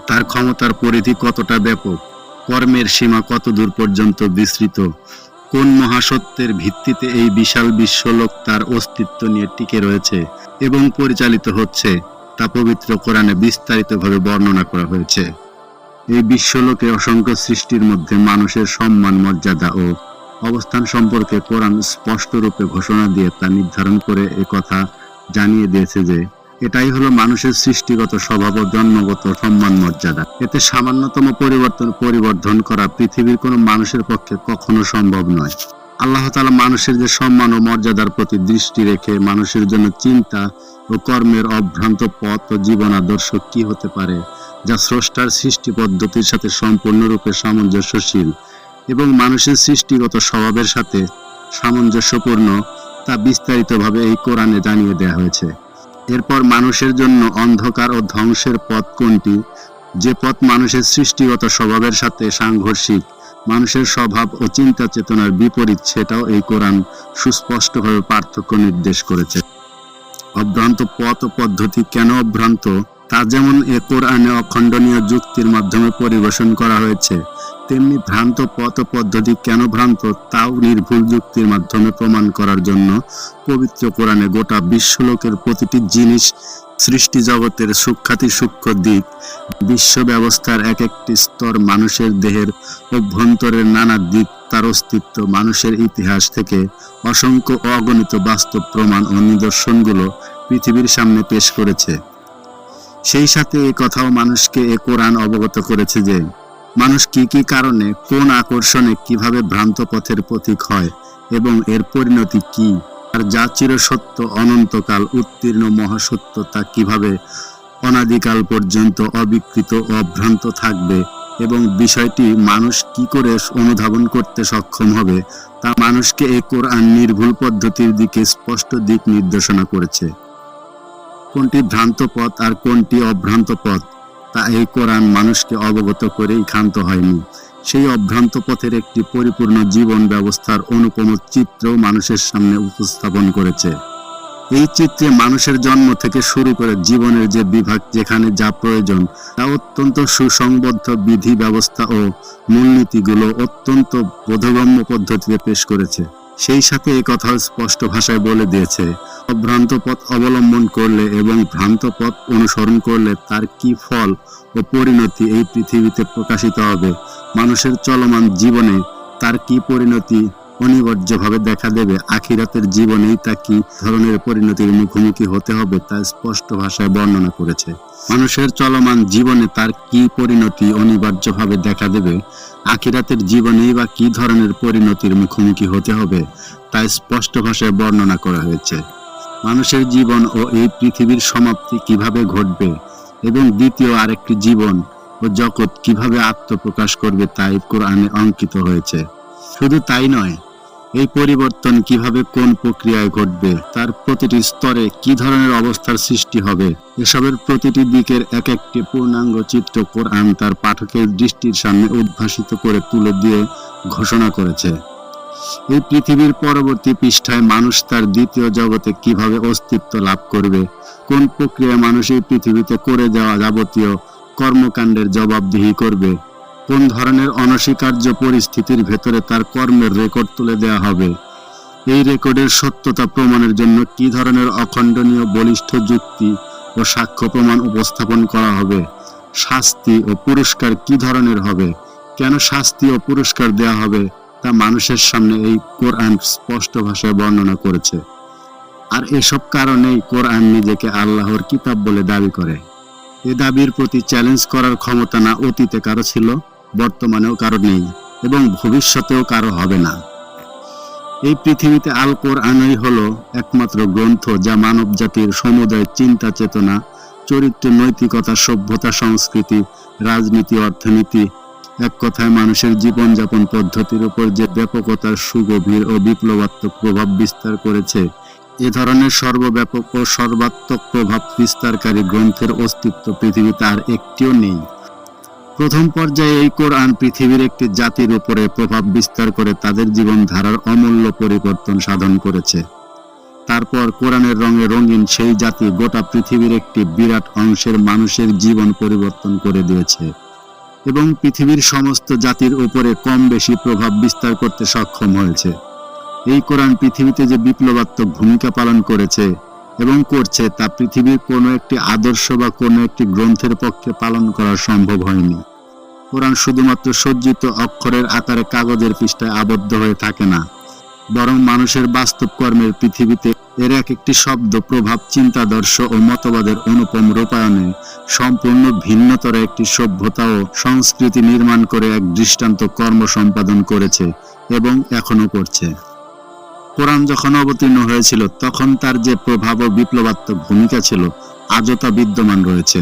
তার ক্ষমতার পরিধি কতটা ব্যাপক, কর্মের সীমা কত দূর পর্যন্ত বিস্তৃত, কোন মহাসত্যের ভিত্তিতে এই বিশাল বিশ্বলোক তার অস্তিত্ব নিয়ে টিকে রয়েছে এবং পরিচালিত হচ্ছে, তা পবিত্র কোরআনে বিস্তারিতভাবে বর্ণনা করা হয়েছে। এই বিশ্বলোকে অসংখ্য সৃষ্টির মধ্যে মানুষের সম্মান, মর্যাদা ও অবস্থান সম্পর্কে কোরআন স্পষ্ট রূপে ঘোষণা দিয়ে তা নির্ধারণ করে কথা জানিয়ে দিয়েছে যে এটাই হলো মানুষের সৃষ্টিগত স্বভাব ও জন্মগত সম্মান, মর্যাদা। এতে সামান্যতম পরিবর্ধন করা পৃথিবীর কোনো মানুষের পক্ষে কখনো সম্ভব নয়। আল্লাহ তাআলা মানুষের যে সম্মান ও মর্যাদার প্রতি দৃষ্টি রেখে মানুষের জন্য চিন্তা ও কর্মের অভ্রান্ত পথ ও জীবন আদর্শ কি হতে পারে, যা স্রষ্টার সৃষ্টি পদ্ধতির সাথে সম্পূর্ণরূপে সামঞ্জস্যশীল এবং মানুষের সৃষ্টিগত স্বভাবের সাথে সামঞ্জস্যপূর্ণ, তা বিস্তারিতভাবে এই কোরআনে জানিয়ে দেওয়া হয়েছে। এরপর মানুষের জন্য অন্ধকার ও ধ্বংসের পথ কোনটি, যে পথ মানুষের সৃষ্টিগত স্বভাবের সাথে সাংঘর্ষিক, মানুষের স্বভাব ও চিন্তা চেতনার বিপরীত, সেটাও এই কোরআন সুস্পষ্টভাবে পার্থক্য নির্দেশ করেছে। অভ্রান্ত পথ ও পদ্ধতি কেন অভ্রান্ত, তা যেমন এ কোরআনে অখণ্ডনীয় যুক্তির মাধ্যমে পরিবেশন করা হয়েছে, তেমনি ভ্রান্ত পথ ও পদ্ধতি কেন ভ্রান্ত তাও নির্ভুল যুক্তির মাধ্যমে প্রমাণ করার জন্য পবিত্র কোরআনে গোটা বিশ্বলোকের প্রতিটি জিনিস, সৃষ্টি জগতের সূক্ষ্মাতি সূক্ষ্ম দিক, বিশ্ব ব্যবস্থার এক একটি স্তর, মানুষের দেহের অভ্যন্তরের নানা দিক, তার অস্তিত্ব, মানুষের ইতিহাস থেকে অসংখ্য অগণিত বাস্তব প্রমাণ ও নিদর্শনগুলো পৃথিবীর সামনে পেশ করেছে। সেই সাথে এ কথাও মানুষকে এ কোরআন অবগত করেছে যে মানুষ কি কি কারণে, কোন আকর্ষণে, কিভাবে ভ্রান্ত পথের পথিক হয় এবং এর পরিণতি কি, আর যা চিরসত্য, অনন্তকাল উত্তীর্ণ মহাসত্য, তা কিভাবে অনাদিকাল পর্যন্ত অবিকৃত ও অভ্রান্ত থাকবে এবং বিষয়টি মানুষ কি করে অনুধাবন করতে সক্ষম হবে, তা মানুষকে এই কোরআন নির্ভুল পদ্ধতির দিকে স্পষ্ট দিক নির্দেশনা করেছে। কোনটি ভ্রান্ত পথ আর কোনটি অভ্রান্ত পথ, তা এই কোরআন মানুষকে অবগত করেই ক্ষান্ত হয়নি। সেই অভ্রান্ত পথের একটি পরিপূর্ণ জীবন ব্যবস্থার অনুপম চিত্র মানুষের সামনে উপস্থাপন করেছে। এই চিত্রে মানুষের জন্ম থেকে শুরু করে জীবনের যে বিভাগ, যেখানে যা প্রয়োজন, তা অত্যন্ত সুসংবদ্ধ বিধি ব্যবস্থা ও মূলনীতিগুলো অত্যন্ত বোধগম্য পদ্ধতিতে পেশ করেছে। সেই সাথে এই কথাও স্পষ্ট ভাষায় বলে দিয়েছে, অভ্রান্ত পথ অবলম্বন করলে এবং ভ্রান্ত পথ অনুসরণ করলে তার কি ফল ও পরিণতি এই পৃথিবীতে প্রকাশিত হবে, মানুষের চলমান জীবনে তার কি পরিণতি অনিবার্যভাবে দেখা দেবে, আখিরাতের জীবনেই তা কি ধরনের পরিণতির মুখোমুখি হতে হবে, তা স্পষ্ট ভাষায় বর্ণনা করেছে। মানুষের চলমান জীবনে তার কি পরিণতি অনিবার্যভাবে দেখা দেবে, আখিরাতের জীবনেই বা কি ধরনের পরিণতির মুখোমুখি হতে হবে, তা স্পষ্ট ভাষায় বর্ণনা করা হয়েছে। মানুষের জীবন ও এই পৃথিবীর সমাপ্তি কিভাবে ঘটবে এবং দ্বিতীয় আরেকটি জীবন ও জগৎ কিভাবে আত্মপ্রকাশ করবে, তাই কোরআনে অঙ্কিত হয়েছে। শুধু তাই নয়, এই পরিবর্তন কিভাবে, কোন প্রক্রিয়ায় ঘটবে, তার প্রতিটি স্তরে কি ধরনের অবস্থার সৃষ্টি হবে, এসবের প্রতিটি দিকের এক একটি পূর্ণাঙ্গ চিত্র কোরআন তার পাঠকের দৃষ্টির সামনে উদ্ভাসিত করে তুলে দিয়ে ঘোষণা করেছে। এই পৃথিবীর পরবর্তী পৃষ্ঠায় মানুষ তার দ্বিতীয় জগতে কিভাবে অস্তিত্ব লাভ করবে, কোন প্রক্রিয়ায় মানুষ এই পৃথিবীতে করে যাওয়া যাবতীয় কর্মকাণ্ডের জবাবদিহি করবে, কোন ধরনের অনস্বীকার্য পরিস্থিতির ভেতরে তার কর্মের রেকর্ড তুলে দেওয়া হবে, এই রেকর্ডের সত্যতা প্রমাণের জন্য কি ধরনের অখণ্ডনীয় বলিষ্ঠ যুক্তি ও সাক্ষ্য প্রমাণ উপস্থাপন করা হবে, শাস্তি ও পুরস্কার কি ধরনের হবে, কেন শাস্তি ও পুরস্কার দেওয়া হবে, তা মানুষের সামনে এই কোরআন স্পষ্ট ভাষায় বর্ণনা করেছে। আর এসব কারণেই কোরআন নিজেকে আল্লাহর কিতাব বলে দাবি করে। এ দাবির প্রতি চ্যালেঞ্জ করার ক্ষমতা না অতীতে কারো ছিল, বর্তমানেও কারো নেই এবং ভবিষ্যতেও কারো হবে না। এই পৃথিবীতে আল কোরআনই হলো একমাত্র গ্রন্থ যা মানব জাতির সমুদয় চিন্তা চেতনা, চরিত্র, নৈতিকতা, সভ্যতা, সংস্কৃতি, রাজনীতি, অর্থনীতি, এক কথায় মানুষের জীবনযাপন পদ্ধতির উপর যে ব্যাপকতার সুগভীর ও বিপ্লবাত্মক প্রভাব বিস্তার করেছে, এ ধরনের সর্বব্যাপক ও সর্বাত্মক প্রভাব বিস্তারকারী গ্রন্থের অস্তিত্ব পৃথিবীতে আর একটিও নেই। প্রথম পর্যায়ে এই কোরআন পৃথিবীর একটি জাতির উপরে প্রভাব বিস্তার করে তাদের জীবনধারার অমূল্য পরিবর্তন সাধন করেছে। তারপর কোরআনের রঙে রঙিন সেই জাতি গোটা পৃথিবীর একটি বিরাট অংশের মানুষের জীবন পরিবর্তন করে দিয়েছে এবং পৃথিবীর সমস্ত জাতির উপরে কম বেশি প্রভাব বিস্তার করতে সক্ষম হয়েছে। এই কোরআন পৃথিবীতে যে বিপ্লবাত্মক ভূমিকা পালন করেছে এবং করছে, তা পৃথিবীর কোনো একটি আদর্শ বা কোনো একটি গ্রন্থের পক্ষে পালন করা সম্ভব হয়নি। কোরআন শুধুমাত্র সজ্জিত অক্ষরের আকারে কাগজের পৃষ্ঠায় আবদ্ধ হয়ে থাকে না, বরং মানুষের বাস্তব কর্মের পৃথিবীতে এর এক একটি শব্দ, প্রভাব, চিন্তাদর্শ ও মতবাদের অনুপম রূপায়ণে সম্পূর্ণ ভিন্নতর একটি সভ্যতা ও সংস্কৃতি নির্মাণ করে এক দৃষ্টান্ত কর্ম সম্পাদন করেছে এবং এখনো করছে। কোরআন যখন অবতীর্ণ হয়েছিল তখন তার যে প্রভাব ও বিপ্লবাত্মক ভূমিকা ছিল, আজও তা বিদ্যমান রয়েছে।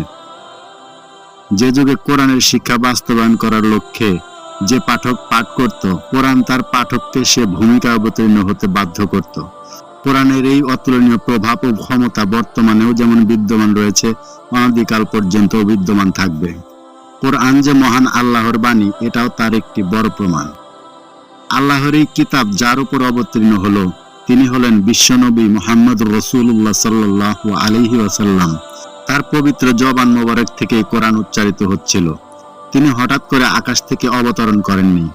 যে যুগে কোরআনের শিক্ষা বাস্তবায়ন করার লক্ষ্যে যে পাঠক পাঠ করত, কোরআন তার পাঠককে সে ভূমিকা অবতীর্ণ হতে বাধ্য করত। কোরআনের এই অতুলনীয় প্রভাব ও ক্ষমতা বর্তমানেও যেমন বিদ্যমান রয়েছে, অনাদিকাল পর্যন্ত বিদ্যমান থাকবে। কোরআন যে মহান আল্লাহর বাণী, এটাও তার একটি বড় প্রমাণ। আল্লাহর এই কিতাব যার উপর অবতীর্ণ হলো, তিনি হলেন বিশ্বনবী মুহাম্মদ রাসূলুল্লাহ সাল্লাল্লাহু আলাইহি ওয়াসাল্লাম। তার পবিত্র জবান মোবারক থেকে কোরআন উচ্চারিত হচ্ছিল। তিনি হঠাৎ করে আকাশ থেকে অবতরণ করেননি।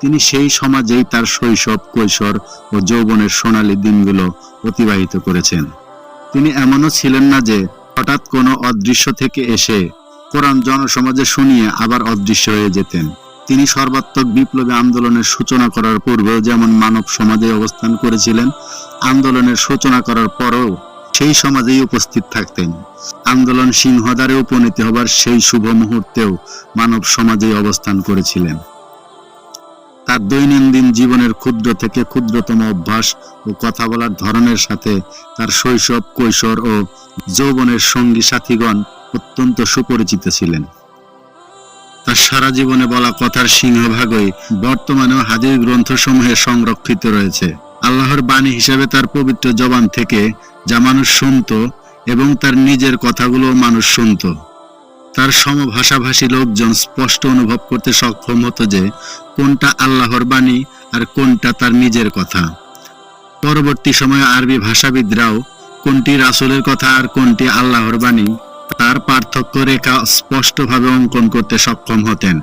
তিনি সেই সমাজেই তার শৈশব, কৈশোর ও যৌবনের সোনালী দিনগুলো অতিবাহিত করেছেন। তিনি এমনও ছিলেন না যে হঠাৎ কোনো অদৃশ্য থেকে এসে কোরআন জনসমাজে শুনিয়ে আবার অদৃশ্য হয়ে যেতেন। তিনি সর্বাত্মক বিপ্লবী আন্দোলনের সূচনা করার পূর্বেও যেমন মানব সমাজে অবস্থান করেছিলেন, আন্দোলনের সূচনা করার পরেও সেই সমাজেই উপস্থিত থাকতেন। আন্দোলন সিংহদ্বারে উপনীত হবার সেই শুভ মুহূর্তেও মানব সমাজেই অবস্থান করেছিলেন। তার দৈনন্দিন জীবনের ক্ষুদ্র থেকে ক্ষুদ্রতম অভ্যাস ও কথা বলার ধরনের সাথে তার শৈশব, কৈশোর ও যৌবনের সঙ্গী সাথীগণ অত্যন্ত সুপরিচিত ছিলেন। তার সারা জীবনে বলা কথার সিংহভাগই বর্তমানেও হাদিস গ্রন্থসমূহে সংরক্ষিত রয়েছে। আল্লাহর বাণী হিসেবে তার পবিত্র জবান থেকে যা মানুষ শুনত এবং তার নিজের কথাগুলো মানুষ শুনত। তার সমভাষাভাষী লোকজন স্পষ্ট অনুভব করতে সক্ষম হতো যে কোনটা আল্লাহর বাণী আর কোনটা তার নিজের কথা। পরবর্তী সময়ে আরবি ভাষাবিদরাও কোনটি রাসূলের কথা আর কোনটি আল্লাহর বাণী তার পার্থক্য রেখা স্পষ্টভাবে অঙ্কন করতে সক্ষম হতেন।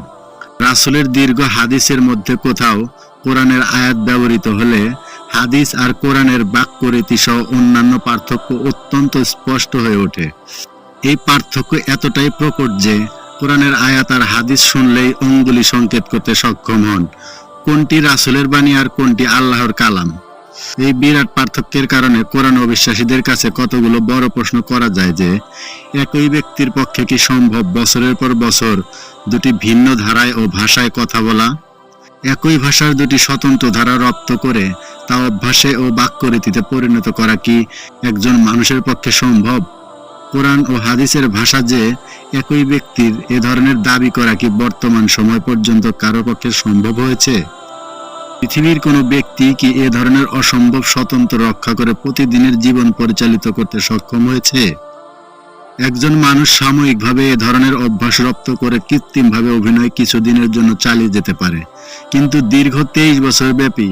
রাসূলের দীর্ঘ হাদিসের মধ্যে কোথাও কোরআনের আয়াত ব্যবহৃত হলে হাদিস আর কোরআনের বাক্যরীতি সহ অন্যান্য পার্থক্য অত্যন্ত স্পষ্ট হয়ে ওঠে। এই পার্থক্য এতটাই প্রকট যে কোরআনের আয়াত আর হাদিস শুনলেই অঙ্গুলি সংকেত করতে সক্ষম হন কোনটি রাসূলের বাণী আর কোনটি আল্লাহর কালাম। এই বিরাট পার্থক্যের কারণে কোরআন অবিশ্বাসীদের কাছে কতগুলো বড় প্রশ্ন করা যায় যে একই ব্যক্তির পক্ষে কি সম্ভব বছরের পর বছর দুটি ভিন্ন ধারায় ও ভাষায় কথা বলা? একই ভাষার দুটি স্বতন্ত্র ধারা রপ্ত করে তা অভ্যাসে ও বাক্যরীতিতে পরিণত করা কি একজন মানুষের পক্ষে সম্ভব? কোরআন ও হাদিসের ভাষা যে একই ব্যক্তির, এ ধরনের দাবি করা কি বর্তমান সময় পর্যন্ত কারো পক্ষে সম্ভব হয়েছে? পৃথিবীর কোনো ব্যক্তি কি এ ধরনের অসম্ভব স্বতন্ত্র রক্ষা করে প্রতিদিনের জীবন পরিচালিত করতে সক্ষম হয়েছে? একজন মানুষ সাময়িকভাবে এ ধরনের অভ্যাস রপ্ত করে কৃত্রিমভাবে অভিনয় কিছুদিনের জন্য চালিয়ে যেতে পারে, কিন্তু দীর্ঘ 23 বছর ব্যাপী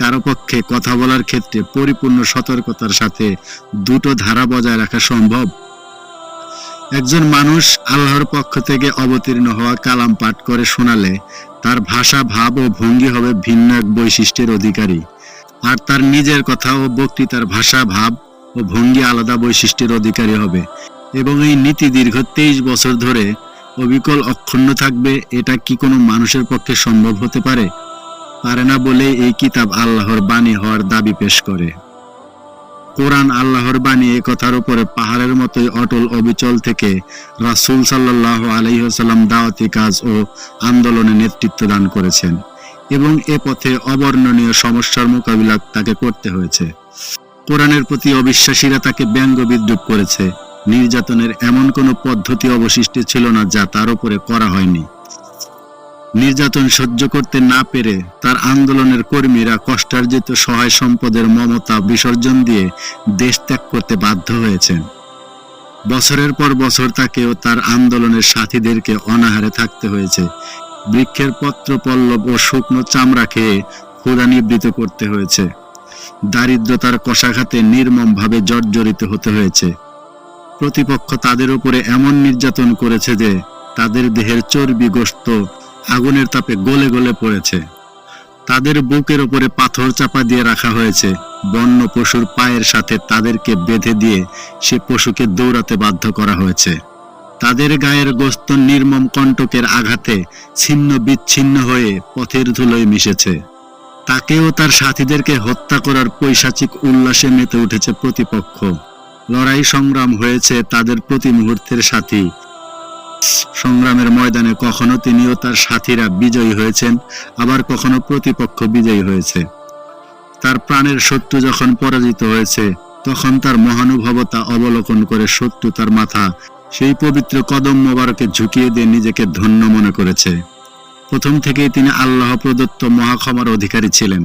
কারো পক্ষে কথা বলার ক্ষেত্রে পরিপূর্ণ সতর্কতার সাথে দুটো ধারা বজায় রাখা সম্ভব? একজন মানুষ আল্লাহর পক্ষ থেকে অবতীর্ণ হওয়া কালাম পাঠ করে শোনালে তার ভাষা, ভাব ও ভঙ্গি হবে ভিন্ন এক বৈশিষ্ট্যের অধিকারী, আর তার নিজের কথা ও বক্তৃতার ভাষা, ভাব ও ভঙ্গি আলাদা বৈশিষ্ট্যের অধিকারী হবে, এবং এই নীতি দীর্ঘ 23 বছর ধরে অবিকল অক্ষুণ্ণ থাকবে। এটা কি কোনো মানুষের পক্ষে সম্ভব হতে পারে? পারে না বলে এই কিতাব আল্লাহর বাণী হওয়ার দাবি পেশ করে। কোরআন আল্লাহর বাণী এ কথার উপরে পাহাড়ের মতোই অটল অবিচল থেকে রাসূল সাল্লাল্লাহু আলাইহি ওয়াসাল্লাম দাওয়াতি কাজ ও আন্দোলনে নেতৃত্ব দান করেছেন, এবং এ পথে অবর্ণনীয় সমস্যার মোকাবিলা তাকে করতে হয়েছে। কোরআনের প্রতি অবিশ্বাসীরা তাকে ব্যঙ্গ বিদ্রূপ করেছে। নির্যাতনের এমন কোনো পদ্ধতি অবশিষ্ট ছিল না যা তার উপরে করা হয়নি। নির্যাতন সহ্য করতে না পেরে তার আন্দোলনের কর্মীরা কষ্টার্জিত সহায় সম্পদের মমতা বিসর্জন দিয়ে দেশ ত্যাগ করতে বাধ্য হয়েছেন। বছরের পর বছর তাকেও তার আন্দোলনের সাথীদেরকে অনাহারে থাকতে হয়েছে। বৃক্ষের পত্র পল্লব ও শুকনো চামড়া খেয়ে ক্ষুধা নিবৃত করতে হয়েছে। দারিদ্রতার কষাঘাতে নির্মমভাবে জর্জরিত হতে হয়েছে। প্রতিপক্ষ তাদের উপরে এমন নির্যাতন করেছে যে তাদের দেহের চর্বি গোশত আগুনের তাপে গলে গলে পড়েছে। তাদের বুকের উপরে পাথর চাপা দিয়ে রাখা হয়েছে। বন্য পশুর পায়ের সাথে তাদেরকে বেঁধে দিয়ে সে পশুকে দৌড়াতে বাধ্য করা হয়েছে। তাদের গায়ের গোশত নির্মম কণ্টকের আঘাতে ছিন্ন বিচ্ছিন্ন হয়ে পথের ধুলোয় মিশেছে। তাকেও তার সাথীদেরকে হত্যা করার পৈশাচিক উল্লাসে মেতে উঠেছে প্রতিপক্ষ। লড়াই সংগ্রাম হয়েছে তাদের প্রতি মুহূর্তের সাথী। সংগ্রামের ময়দানে কখনো তিনি ও তার সাথীরা বিজয়ী হয়েছেন, আবার কখনো প্রতিপক্ষ বিজয়ী হয়েছে। তার প্রাণের শত্রু যখন পরাজিত হয়েছে, তখন তার মহানুভবতা অবলোকন করে শত্রু তার মাথা সেই পবিত্র কদম মোবারকে ঝুঁকিয়ে দিয়ে নিজেকে ধন্য মনে করেছে। প্রথম থেকেই তিনি আল্লাহ প্রদত্ত মহাক্ষমার অধিকারী ছিলেন।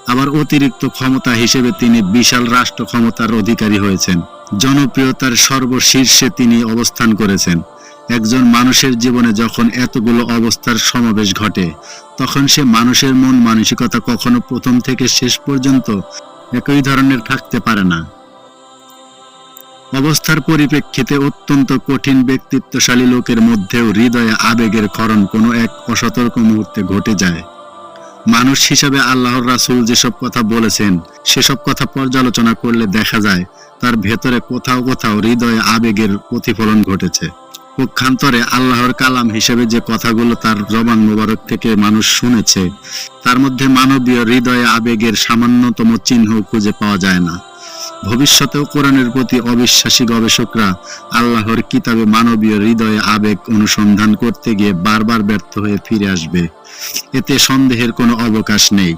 আবার অতিরিক্ত ক্ষমতা হিসেবে তিনি বিশাল রাষ্ট্র ক্ষমতার অধিকারী হয়েছেন। জনপ্রিয়তার সর্বশীর্ষে তিনি অবস্থান করেছেন। একজন মানুষের জীবনে যখন এতগুলো অবস্থার সমাবেশ ঘটে, তখন সে মানুষের মন মানসিকতা কখনো প্রথম থেকে শেষ পর্যন্ত একই ধরনের থাকতে পারে না। অবস্থার পরিপ্রেক্ষিতে অত্যন্ত কঠিন ব্যক্তিত্বশালী লোকের মধ্যেও হৃদয়ে আবেগের ক্ষরণ কোনো এক অসতর্ক মুহূর্তে ঘটে যায়। মানুষ হিসাবে আল্লাহর রাসূল যেসব কথা বলেছেন সেসব কথা পর্যালোচনা করলে দেখা যায় তার ভেতরে কোথাও কোথাও হৃদয়ে আবেগের প্রতিফলন ঘটেছে। পক্ষান্তরে আল্লাহর কালাম হিসেবে যে কথাগুলো তার জবান মোবারক থেকে মানুষ শুনেছে তার মধ্যে মানবীয় হৃদয়ে আবেগের সামান্যতম চিহ্ন খুঁজে পাওয়া যায় না। ভবিষ্যতেও কোরআনের প্রতি অবিশ্বাসী গবেষকরা আল্লাহর কিতাবে মানবীয় হৃদয়ে আবেগ অনুসন্ধান করতে গিয়ে বারবার ব্যর্থ হয়ে ফিরে আসবে, এতে সন্দেহের কোনো অবকাশ নেই।